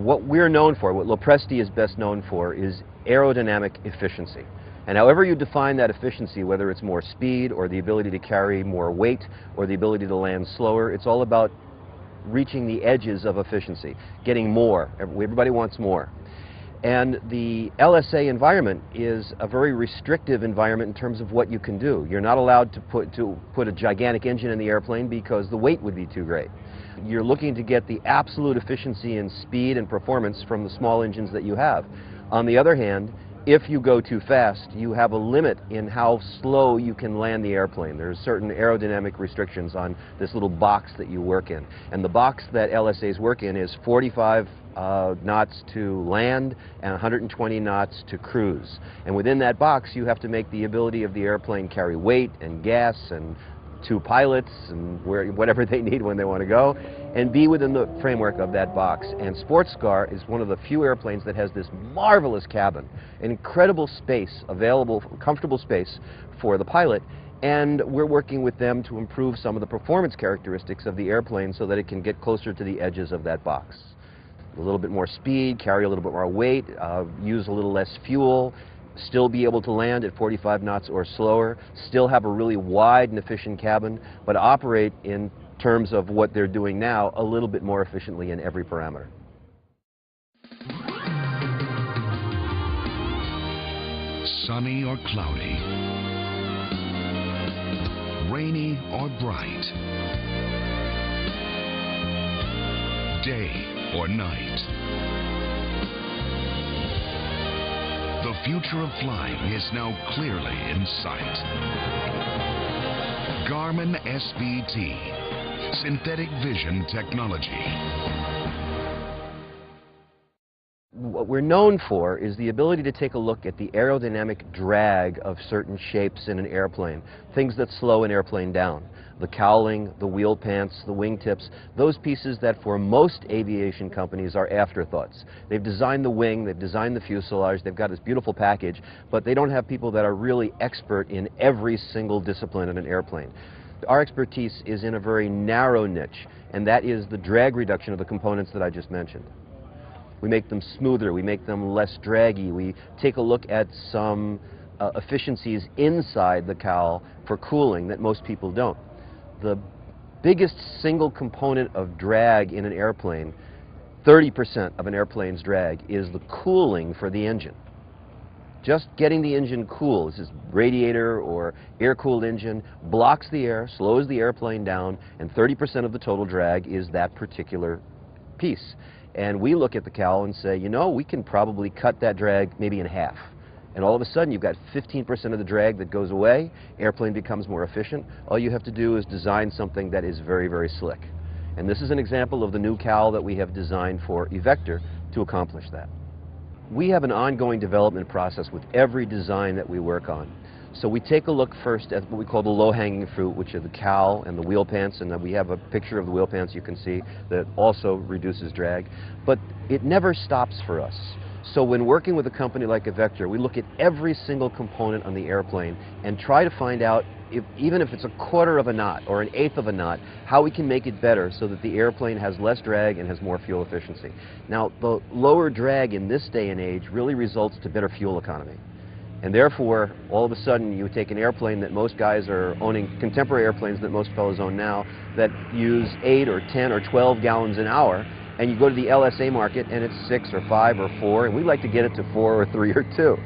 what we're known for, what LoPresti is best known for, is aerodynamic efficiency. And however you define that efficiency, whether it's more speed or the ability to carry more weight or the ability to land slower, it's all about reaching the edges of efficiency, getting more. Everybody wants more. And the LSA environment is a very restrictive environment in terms of what you can do. You're not allowed to put a gigantic engine in the airplane because the weight would be too great. You're looking to get the absolute efficiency and speed and performance from the small engines that you have. On the other hand, if you go too fast, you have a limit in how slow you can land the airplane. There's certain aerodynamic restrictions on this little box that you work in. And the box that LSAs work in is 45 knots to land and 120 knots to cruise. And within that box, you have to make the ability of the airplane carry weight and gas and 2 pilots and whatever they need when they want to go, and be within the framework of that box. And Sports Car is one of the few airplanes that has this marvelous cabin, an incredible space available, comfortable space for the pilot, and we're working with them to improve some of the performance characteristics of the airplane so that it can get closer to the edges of that box. A little bit more speed, carry a little bit more weight, use a little less fuel, still be able to land at 45 knots or slower, still have a really wide and efficient cabin, but operate in terms of what they're doing now a little bit more efficiently in every parameter. Sunny or cloudy, rainy or bright, day or night. The future of flying is now clearly in sight. Garmin SVT, synthetic vision technology. What we're known for is the ability to take a look at the aerodynamic drag of certain shapes in an airplane, things that slow an airplane down. The cowling, the wheel pants, the wingtips, those pieces that for most aviation companies are afterthoughts. They've designed the wing, they've designed the fuselage, they've got this beautiful package, but they don't have people that are really expert in every single discipline in an airplane. Our expertise is in a very narrow niche, and that is the drag reduction of the components that I just mentioned. We make them smoother, we make them less draggy, we take a look at some efficiencies inside the cowl for cooling that most people don't. The biggest single component of drag in an airplane, 30% of an airplane's drag, is the cooling for the engine. Just getting the engine cool, this is radiator or air-cooled engine, blocks the air, slows the airplane down, and 30% of the total drag is that particular piece. And we look at the cowl and say, you know, we can probably cut that drag maybe in half. And all of a sudden, you've got 15% of the drag that goes away, airplane becomes more efficient. All you have to do is design something that is very, very slick. And this is an example of the new cowl that we have designed for eVector to accomplish that. We have an ongoing development process with every design that we work on. So we take a look first at what we call the low-hanging fruit, which are the cowl and the wheel pants, and we have a picture of the wheel pants you can see that also reduces drag. But it never stops for us. So when working with a company like eVector, we look at every single component on the airplane and try to find out, even if it's a quarter of a knot or an eighth of a knot, how we can make it better so that the airplane has less drag and has more fuel efficiency. Now, the lower drag in this day and age really results to better fuel economy. And therefore, all of a sudden, you take an airplane that most guys are owning, contemporary airplanes that most fellows own now, that use 8 or 10 or 12 gallons an hour, and you go to the LSA market and it's 6 or 5 or 4, and we'd like to get it to 4 or 3 or 2.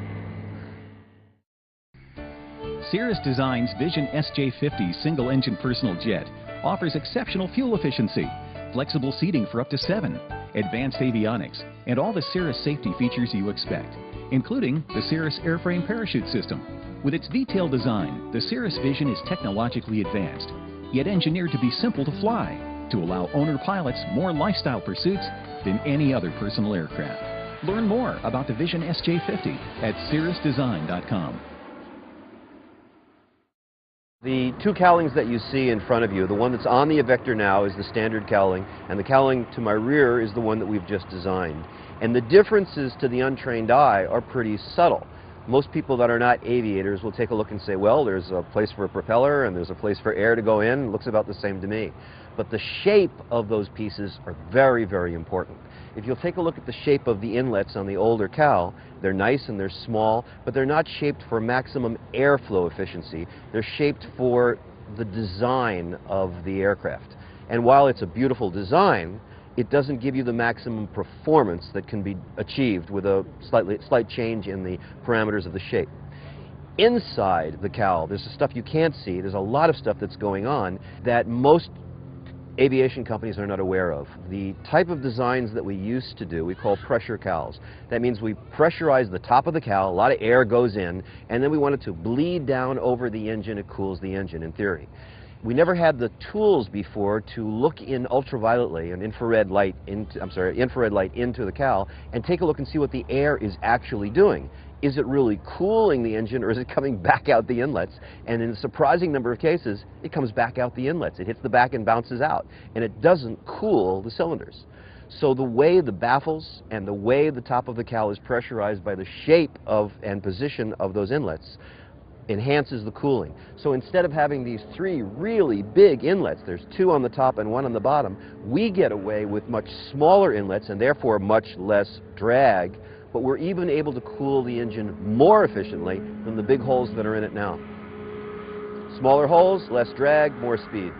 Cirrus Design's Vision SJ50 single-engine personal jet offers exceptional fuel efficiency, flexible seating for up to 7, advanced avionics, and all the Cirrus safety features you expect, including the Cirrus airframe parachute system. With its detailed design, the Cirrus Vision is technologically advanced, yet engineered to be simple to fly, to allow owner pilots more lifestyle pursuits than any other personal aircraft. Learn more about the Vision SJ50 at cirrusdesign.com. The 2 cowlings that you see in front of you, the one that's on the eVector now is the standard cowling, and the cowling to my rear is the one that we've just designed. And the differences to the untrained eye are pretty subtle. Most people that are not aviators will take a look and say, well, there's a place for a propeller and there's a place for air to go in. It looks about the same to me. But the shape of those pieces are very, very important. If you'll take a look at the shape of the inlets on the older cow, they're nice and they're small, but they're not shaped for maximum airflow efficiency. They're shaped for the design of the aircraft. And while it's a beautiful design, it doesn't give you the maximum performance that can be achieved with a slight change in the parameters of the shape. Inside the cowl, there's the stuff you can't see. There's a lot of stuff that's going on that most aviation companies are not aware of. The type of designs that we used to do, we call pressure cowls. That means we pressurize the top of the cowl, a lot of air goes in, and then we want it to bleed down over the engine. It cools the engine, in theory. We never had the tools before to look in ultravioletly, an infrared light into the cowl and take a look and see what the air is actually doing. Is it really cooling the engine, or is it coming back out the inlets? And in a surprising number of cases, it comes back out the inlets. It hits the back and bounces out, and it doesn't cool the cylinders. So the way the baffles and the way the top of the cowl is pressurized by the shape of and position of those inlets enhances the cooling. So instead of having these three really big inlets, there's two on the top and one on the bottom, we get away with much smaller inlets and therefore much less drag, but we're even able to cool the engine more efficiently than the big holes that are in it now. Smaller holes, less drag, more speed.